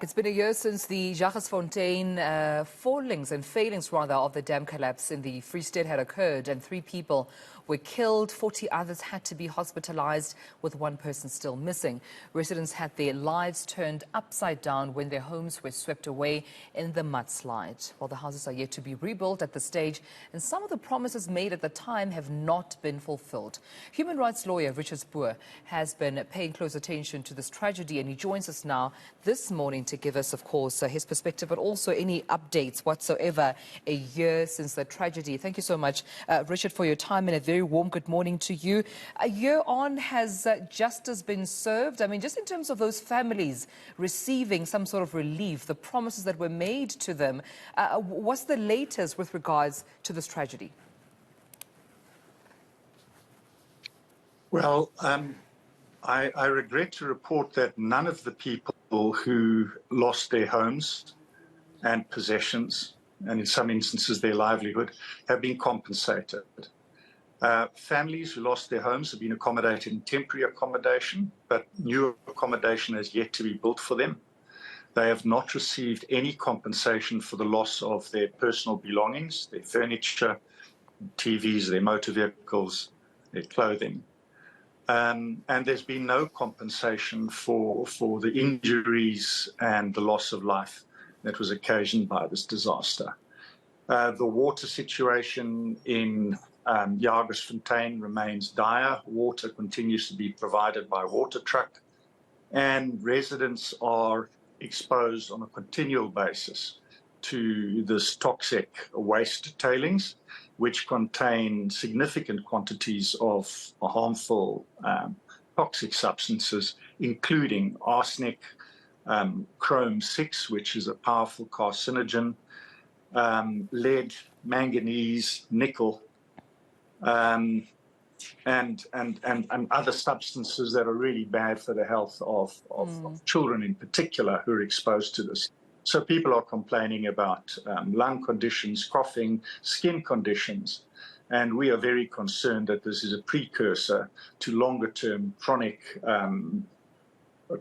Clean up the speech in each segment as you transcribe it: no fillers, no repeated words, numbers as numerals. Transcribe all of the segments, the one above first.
It's been a year since the Jagersfontein failings of the dam collapse in the Free State had occurred, and 3 people were killed. 40 others had to be hospitalized, with 1 person still missing. Residents had their lives turned upside down when their homes were swept away in the mudslide. Well, the houses are yet to be rebuilt at this stage, and some of the promises made at the time have not been fulfilled. Human rights lawyer Richard Spoor has been paying close attention to this tragedy, and he joins us now this morning to give us, of course, his perspective, but also any updates whatsoever a year since the tragedy. Thank you so much, Richard, for your time, and a very warm good morning to you. A year on, has justice been served? I mean, just in terms of those families receiving some sort of relief, the promises that were made to them, what's the latest with regards to this tragedy? Well, I regret to report that none of the people who lost their homes and possessions, and in some instances their livelihood, have been compensated. Families who lost their homes have been accommodated in temporary accommodation, but new accommodation has yet to be built for them. They have not received any compensation for the loss of their personal belongings, their furniture, TVs, their motor vehicles, their clothing. And there's been no compensation for the injuries and the loss of life that was occasioned by this disaster. The water situation in Jagersfontein remains dire. Water continues to be provided by water truck, and residents are exposed on a continual basis to this toxic waste tailings, which contain significant quantities of harmful toxic substances, including arsenic, chrome-6, which is a powerful carcinogen, lead, manganese, nickel, and other substances that are really bad for the health of children in particular who are exposed to this. So people are complaining about lung conditions, coughing, skin conditions, and we are very concerned that this is a precursor to longer-term chronic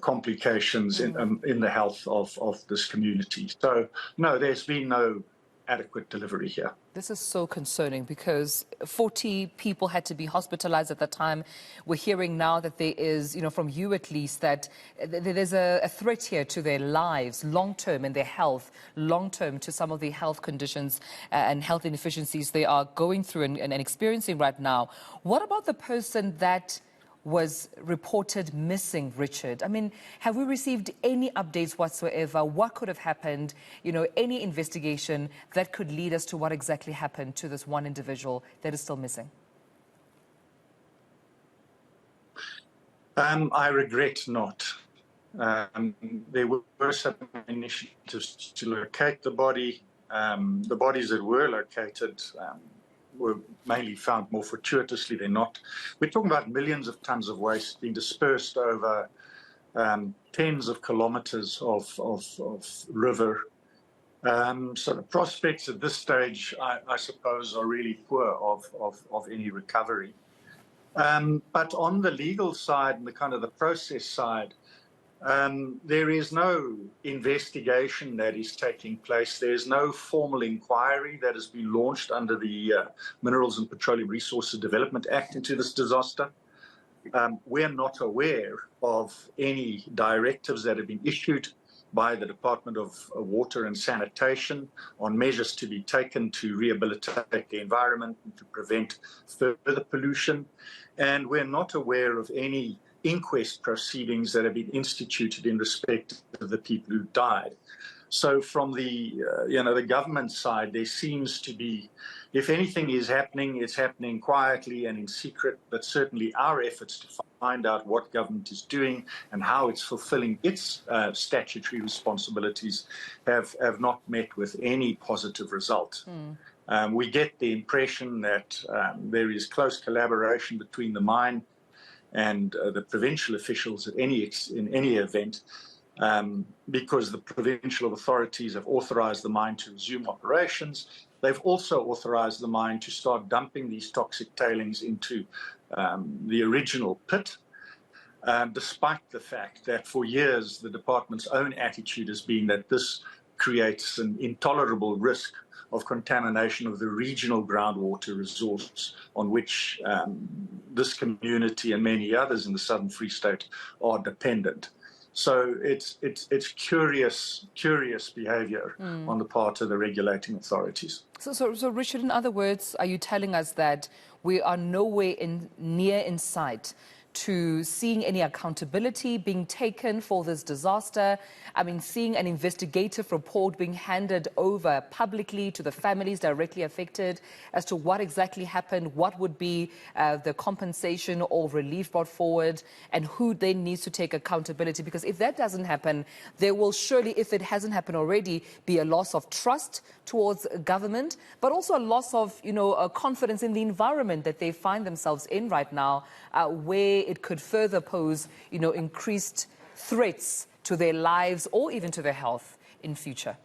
complications in the health of this community. So, no, there's been no adequate delivery here. This is so concerning because 40 people had to be hospitalized at the time. We're hearing now that there is, from you at least, that there's a threat here to their lives, long-term, and their health, long-term, to some of the health conditions and health inefficiencies they are going through and experiencing right now. What about the person that was reported missing, Richard? I mean, have we received any updates whatsoever? What could have happened? Any investigation that could lead us to what exactly happened to this one individual that is still missing? I regret not. There were some initiatives to locate the body. The bodies that were located were mainly found more fortuitously than not. We're talking about millions of tons of waste being dispersed over tens of kilometers of river. So the prospects at this stage, I suppose, are really poor of any recovery. But on the legal side and the process side, there is no investigation that is taking place. There's no formal inquiry that has been launched under the Minerals and Petroleum Resources Development Act into this disaster. We're not aware of any directives that have been issued by the Department of Water and Sanitation on measures to be taken to rehabilitate the environment and to prevent further pollution. And we're not aware of any inquest proceedings that have been instituted in respect of the people who died. So from the the government side, there seems to be, if anything is happening, it's happening quietly and in secret, but certainly our efforts to find out what government is doing and how it's fulfilling its statutory responsibilities have not met with any positive result. We get the impression that there is close collaboration between the mine and the provincial officials in any event, because the provincial authorities have authorized the mine to resume operations. They've also authorized the mine to start dumping these toxic tailings into the original pit. despite the fact that for years the department's own attitude has been that this creates an intolerable risk of contamination of the regional groundwater resource on which this community and many others in the Southern Free State are dependent. So it's curious behaviour on the part of the regulating authorities. So Richard, in other words, are you telling us that we are nowhere near in sight to seeing any accountability being taken for this disaster? I mean, seeing an investigative report being handed over publicly to the families directly affected as to what exactly happened, what would be the compensation or relief brought forward, and who then needs to take accountability. Because if that doesn't happen, there will surely, if it hasn't happened already, be a loss of trust towards government, but also a loss of, confidence in the environment that they find themselves in right now, where it could further pose, increased threats to their lives or even to their health in future.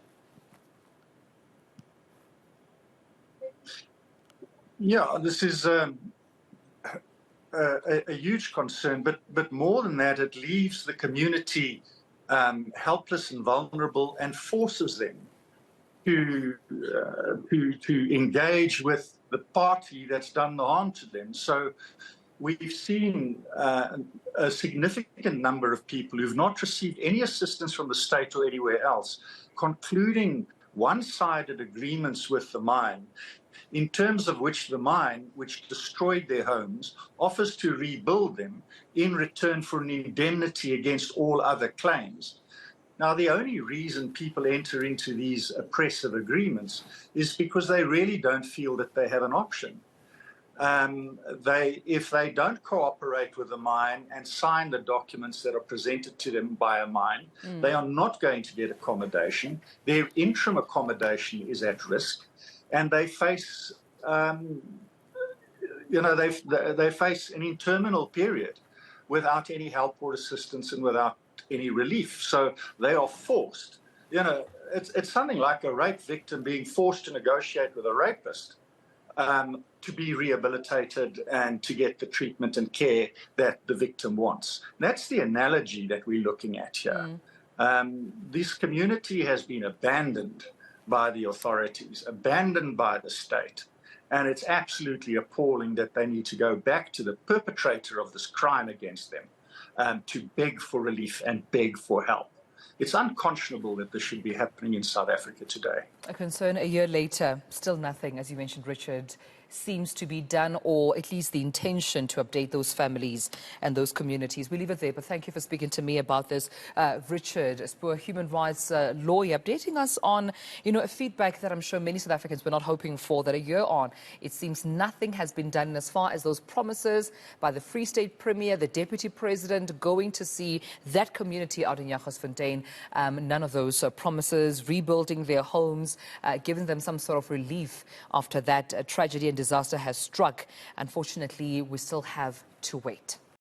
Yeah, this is a huge concern, but more than that, it leaves the community helpless and vulnerable and forces them to engage with the party that's done the harm to them. So we've seen a significant number of people who've not received any assistance from the state or anywhere else, concluding one-sided agreements with the mine, in terms of which the mine, which destroyed their homes, offers to rebuild them in return for an indemnity against all other claims. Now, the only reason people enter into these oppressive agreements is because they really don't feel that they have an option. If they don't cooperate with the mine and sign the documents that are presented to them by a mine, they are not going to get accommodation. Their interim accommodation is at risk, and they face, they face an interminable period without any help or assistance and without any relief. So they are forced. It's something like a rape victim being forced to negotiate with a rapist to be rehabilitated and to get the treatment and care that the victim wants. That's the analogy that we're looking at here. This community has been abandoned by the authorities, abandoned by the state, and it's absolutely appalling that they need to go back to the perpetrator of this crime against them to beg for relief and beg for help. It's unconscionable that this should be happening in South Africa today. A concern a year later, still nothing, as you mentioned, Richard, seems to be done, or at least the intention to update those families and those communities. We leave it there, but thank you for speaking to me about this. Richard Spoor, human rights lawyer, updating us on, a feedback that I'm sure many South Africans were not hoping for, that a year on, it seems nothing has been done as far as those promises by the Free State Premier, the Deputy President, going to see that community out in Jagersfontein. None of those promises, rebuilding their homes, giving them some sort of relief after that tragedy and disaster has struck. Unfortunately, we still have to wait.